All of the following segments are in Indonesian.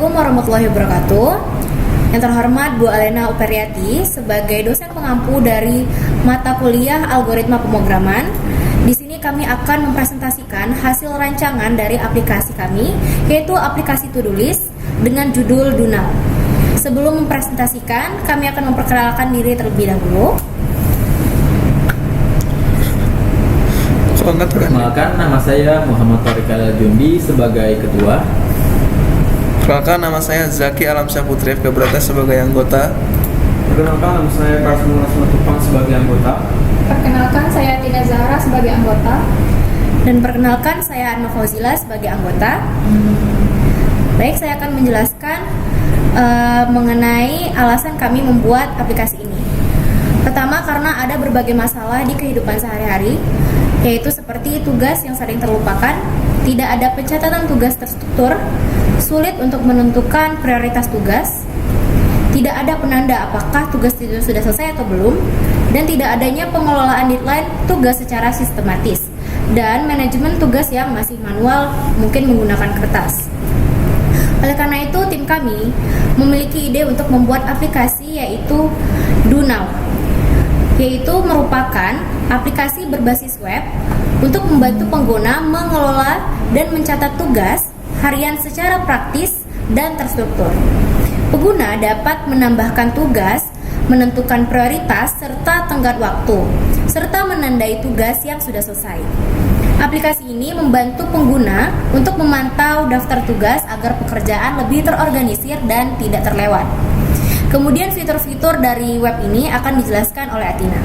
Assalamualaikum warahmatullahi wabarakatuh. Yang terhormat Bu Alena Uperiati sebagai dosen pengampu dari mata kuliah Algoritma Pemrograman. Di sini kami akan mempresentasikan hasil rancangan dari aplikasi kami, yaitu aplikasi To-Do List dengan judul DoNow. Sebelum mempresentasikan, kami akan memperkenalkan diri terlebih dahulu. Perkenalkan, nama saya Muhammad Tariq Al-Jundi sebagai ketua. Perkenalkan, nama saya Zaki Alamsyah Putri FK Bratas sebagai anggota. Perkenalkan, nama saya Prasmula Simatupang sebagai anggota. Perkenalkan, saya Tina Zahra sebagai anggota. Dan perkenalkan, saya Anma Fauzila sebagai anggota. Baik, saya akan menjelaskan mengenai alasan kami membuat aplikasi ini. Pertama, karena ada berbagai masalah di kehidupan sehari-hari, yaitu seperti tugas yang sering terlupakan, tidak ada pencatatan tugas terstruktur, sulit untuk menentukan prioritas tugas, tidak ada penanda apakah tugas itu sudah selesai atau belum, dan tidak adanya pengelolaan deadline tugas secara sistematis, dan manajemen tugas yang masih manual, mungkin menggunakan kertas. Oleh karena itu, tim kami memiliki ide untuk membuat aplikasi yaitu DoNow, yaitu merupakan aplikasi berbasis web untuk membantu pengguna mengelola dan mencatat tugas harian secara praktis dan terstruktur. Pengguna dapat menambahkan tugas, menentukan prioritas serta tenggat waktu, serta menandai tugas yang sudah selesai. Aplikasi ini membantu pengguna untuk memantau daftar tugas agar pekerjaan lebih terorganisir dan tidak terlewat. Kemudian fitur-fitur dari web ini akan dijelaskan oleh Atina.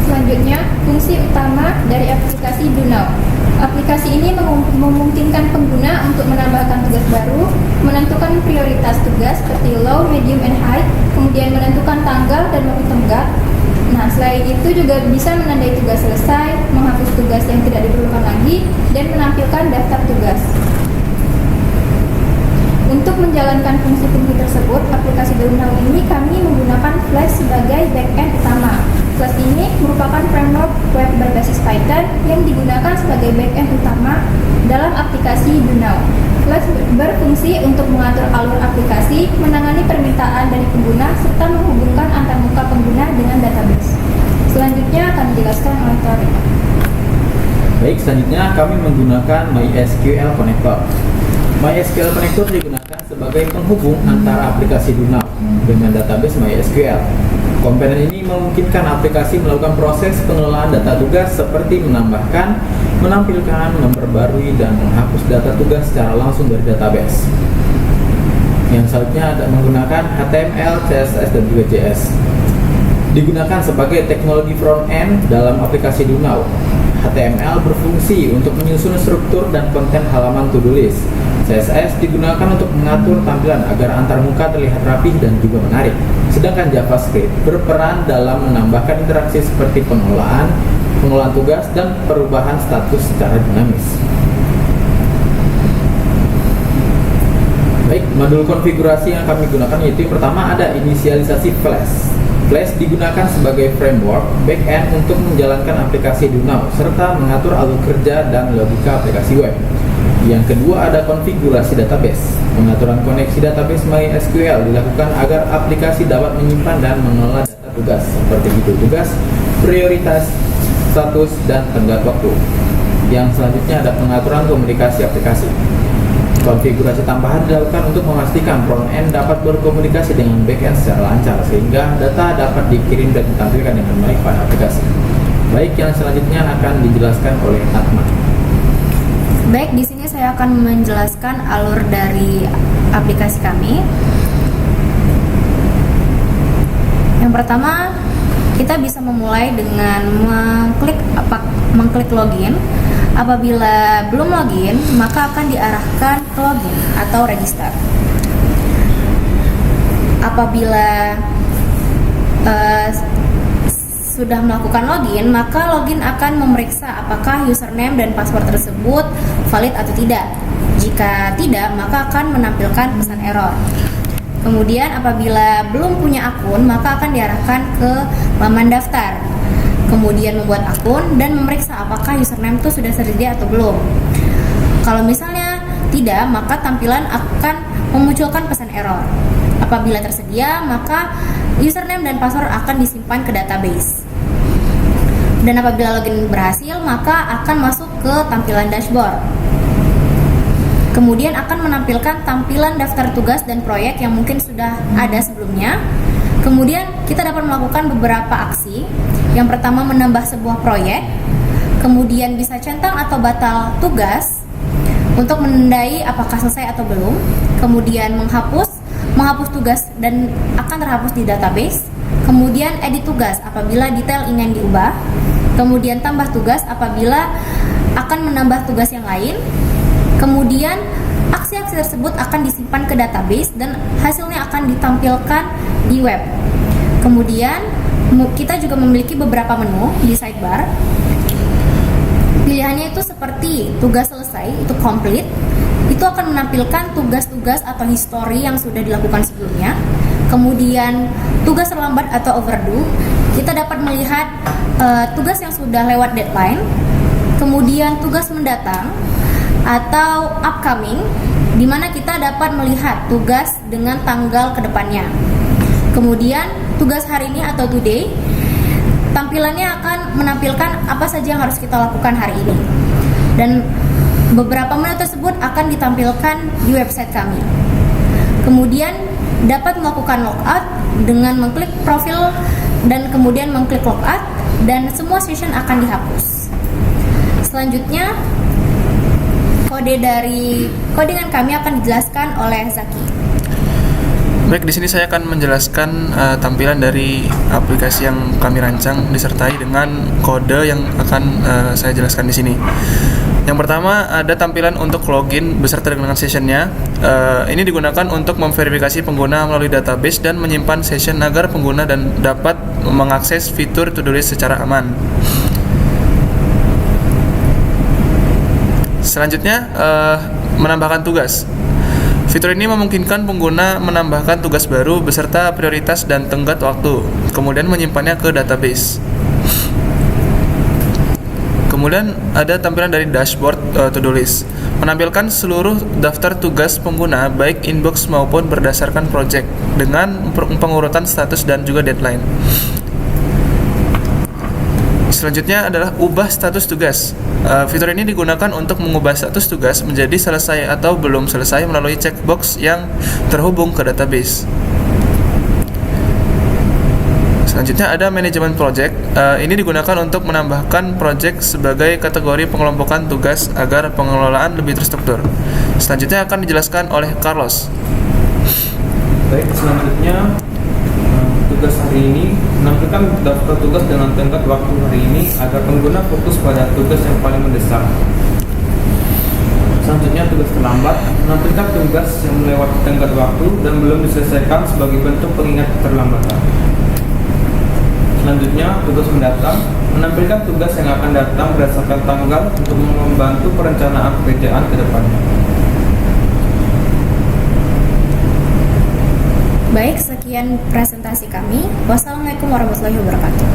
Selanjutnya, fungsi utama dari aplikasi DoNow. Aplikasi ini memungkinkan pengguna untuk menambahkan tugas baru, menentukan prioritas tugas seperti low, medium, and high, kemudian menentukan tanggal dan waktu tenggat. Nah, selain itu juga bisa menandai tugas selesai, menghapus tugas yang tidak diperlukan lagi, dan menampilkan daftar tugas. Untuk menjalankan fungsi-fungsi tersebut, aplikasi DoNow ini kami menggunakan Flash sebagai backend utama. Flash ini merupakan framework web berbasis Python yang digunakan sebagai backend utama dalam aplikasi DoNow. Flash berfungsi untuk mengatur alur aplikasi, menangani permintaan dari pengguna, serta menghubungkan antarmuka pengguna dengan database. Selanjutnya akan dijelaskan oleh Tori. Baik, selanjutnya kami menggunakan MySQL Connector. MySQL Connector digunakan sebagai penghubung antara aplikasi DoNow dengan database MySQL. Komponen ini memungkinkan aplikasi melakukan proses pengelolaan data tugas seperti menambahkan, menampilkan, memperbarui, dan menghapus data tugas secara langsung dari database. Yang selanjutnya ada menggunakan HTML, CSS, dan juga JS. Digunakan sebagai teknologi front-end dalam aplikasi DoNow. HTML berfungsi untuk menyusun struktur dan konten halaman to-do list. CSS digunakan untuk mengatur tampilan agar antarmuka terlihat rapih dan juga menarik. Sedangkan JavaScript berperan dalam menambahkan interaksi seperti pengelolaan tugas, dan perubahan status secara dinamis. Baik, modul konfigurasi yang kami gunakan yaitu yang pertama ada inisialisasi Flash. Flash digunakan sebagai framework backend untuk menjalankan aplikasi DoNow serta mengatur alur kerja dan logika aplikasi web. Yang kedua ada konfigurasi database. Pengaturan koneksi database MySQL dilakukan agar aplikasi dapat menyimpan dan mengelola data tugas seperti judul tugas, prioritas, status, dan tenggat waktu. Yang selanjutnya ada pengaturan komunikasi aplikasi. Konfigurasi tambahan dilakukan untuk memastikan front-end dapat berkomunikasi dengan back-end secara lancar sehingga data dapat dikirim dan ditampilkan dengan baik pada aplikasi. Baik, yang selanjutnya akan dijelaskan oleh Atma. Baik, di sini saya akan menjelaskan alur dari aplikasi kami. Yang pertama, kita bisa memulai dengan mengklik login. Apabila belum login, maka akan diarahkan ke login atau register. Apabila sudah melakukan login, maka login akan memeriksa apakah username dan password tersebut valid atau tidak. Jika tidak, maka akan menampilkan pesan error. Kemudian apabila belum punya akun, maka akan diarahkan ke laman daftar. Kemudian membuat akun dan memeriksa apakah username itu sudah tersedia atau belum. Kalau misalnya tidak, maka tampilan akan memunculkan pesan error. Apabila tersedia, maka username dan password akan disimpan ke database. Dan apabila login berhasil, maka akan masuk ke tampilan dashboard. Kemudian akan menampilkan tampilan daftar tugas dan proyek yang mungkin sudah ada sebelumnya. Kemudian kita dapat melakukan beberapa aksi. Yang pertama, menambah sebuah proyek. Kemudian bisa centang atau batal tugas untuk menandai apakah selesai atau belum. Kemudian menghapus tugas dan akan terhapus di database. Kemudian edit tugas apabila detail ingin diubah. Kemudian tambah tugas apabila akan menambah tugas yang lain. Kemudian aksi-aksi tersebut akan disimpan ke database dan hasilnya akan ditampilkan di web. Kemudian kita juga memiliki beberapa menu di sidebar. Pilihannya itu seperti tugas selesai, itu complete. Itu akan menampilkan tugas-tugas atau history yang sudah dilakukan sebelumnya. Kemudian tugas terlambat atau overdue, kita dapat melihat tugas yang sudah lewat deadline. Kemudian tugas mendatang atau upcoming, di mana kita dapat melihat tugas dengan tanggal ke depannya. Kemudian tugas hari ini atau today, tampilannya akan menampilkan apa saja yang harus kita lakukan hari ini. Dan beberapa menu tersebut akan ditampilkan di website kami. Kemudian dapat melakukan logout dengan mengklik profil dan kemudian mengklik logout, dan semua session akan dihapus. Selanjutnya, kode dari codingan kami akan dijelaskan oleh Zaki. Baik, di sini saya akan menjelaskan tampilan dari aplikasi yang kami rancang disertai dengan kode yang akan saya jelaskan di sini. Yang pertama, ada tampilan untuk login beserta dengan sessionnya. Ini digunakan untuk memverifikasi pengguna melalui database dan menyimpan session agar pengguna dan dapat mengakses fitur to-do list secara aman. Selanjutnya, menambahkan tugas. Fitur ini memungkinkan pengguna menambahkan tugas baru beserta prioritas dan tenggat waktu, kemudian menyimpannya ke database. Kemudian ada tampilan dari dashboard to-do list, menampilkan seluruh daftar tugas pengguna baik inbox maupun berdasarkan project dengan pengurutan status dan juga deadline. Selanjutnya adalah ubah status tugas. Fitur ini digunakan untuk mengubah status tugas menjadi selesai atau belum selesai melalui checkbox yang terhubung ke database. Selanjutnya ada manajemen project. Ini digunakan untuk menambahkan project sebagai kategori pengelompokan tugas agar pengelolaan lebih terstruktur. Selanjutnya akan dijelaskan oleh Carlos. Baik, selanjutnya tugas hari ini menampilkan daftar tugas dengan tenggat waktu hari ini agar pengguna fokus pada tugas yang paling mendesak. Selanjutnya tugas terlambat menampilkan tugas yang melewati tenggat waktu dan belum diselesaikan sebagai bentuk pengingat keterlambatan. Selanjutnya tugas mendatang menampilkan tugas yang akan datang berdasarkan tanggal untuk membantu perencanaan pekerjaan ke depannya. Baik, sekian presentasi kami. Wassalamualaikum warahmatullahi wabarakatuh.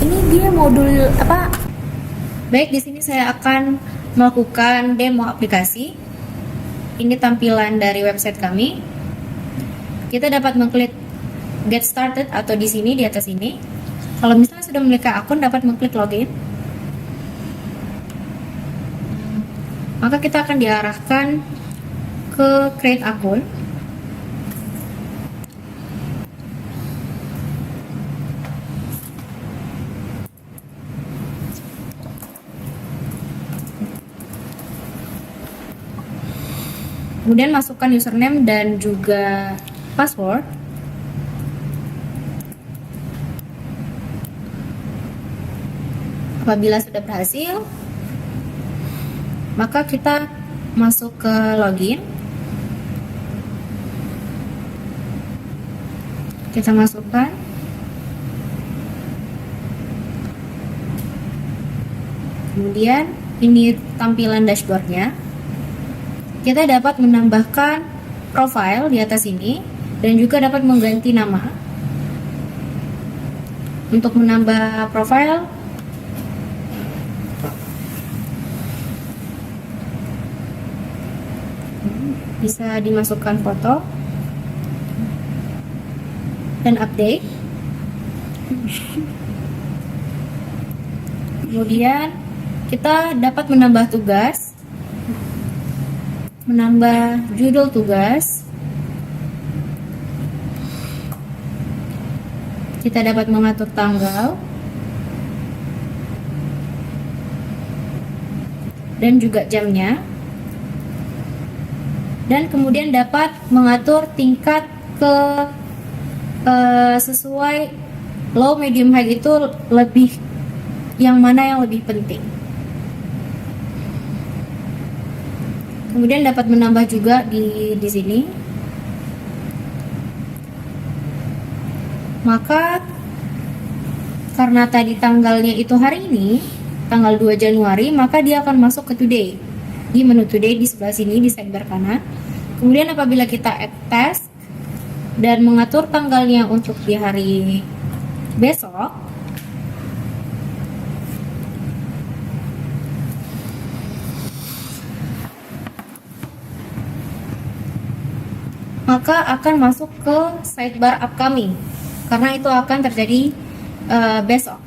Ini dia modul apa? Baik, di sini saya akan melakukan demo aplikasi. Ini tampilan dari website kami. Kita dapat mengklik Get Started atau di sini di atas ini. Kalau misalnya sudah memiliki akun, dapat mengklik login. Maka kita akan diarahkan ke create akun. Kemudian masukkan username dan juga password. Apabila sudah berhasil, maka kita masuk ke login. Kita masukkan. Kemudian ini tampilan dashboardnya. Kita dapat menambahkan profile di atas ini dan juga dapat mengganti nama. Untuk menambah profile, bisa dimasukkan foto dan update. Kemudian kita dapat menambah tugas, menambah judul tugas. Kita dapat mengatur tanggal dan juga jamnya. Dan kemudian dapat mengatur tingkat sesuai low, medium, high itu lebih yang mana yang lebih penting. Kemudian dapat menambah juga di sini. Maka karena tadi tanggalnya itu hari ini, tanggal 2 Januari, maka dia akan masuk ke today. Di menu today di sebelah sini di sidebar kanan. Kemudian apabila kita add task dan mengatur tanggalnya untuk di hari besok, maka akan masuk ke sidebar upcoming karena itu akan terjadi besok.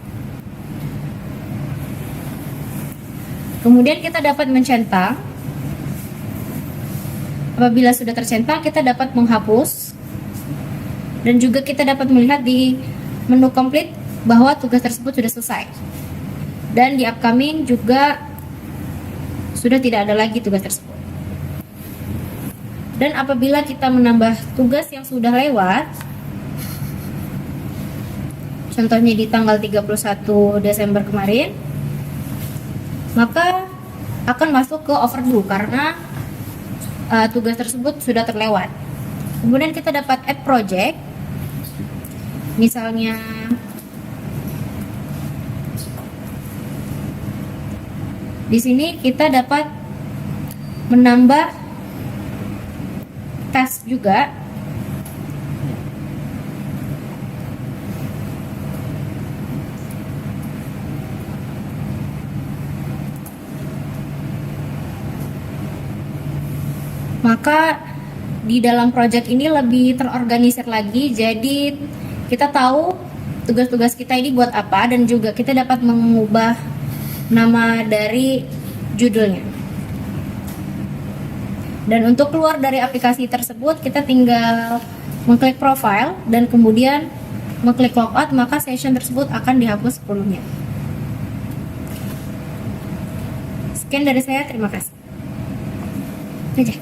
Kemudian kita dapat mencentang. Apabila sudah tercentang, kita dapat menghapus. Dan juga kita dapat melihat di menu complete bahwa tugas tersebut sudah selesai. Dan di upcoming juga sudah tidak ada lagi tugas tersebut. Dan apabila kita menambah tugas yang sudah lewat, contohnya di tanggal 31 Desember kemarin, maka akan masuk ke overdue karena tugas tersebut sudah terlewat. Kemudian kita dapat add project. Misalnya di sini kita dapat menambah task juga. Maka di dalam project ini lebih terorganisir lagi, jadi kita tahu tugas-tugas kita ini buat apa, dan juga kita dapat mengubah nama dari judulnya. Dan untuk keluar dari aplikasi tersebut, kita tinggal mengklik profile dan kemudian mengklik logout, maka session tersebut akan dihapus sepenuhnya. Sekian dari saya, terima kasih. Oke.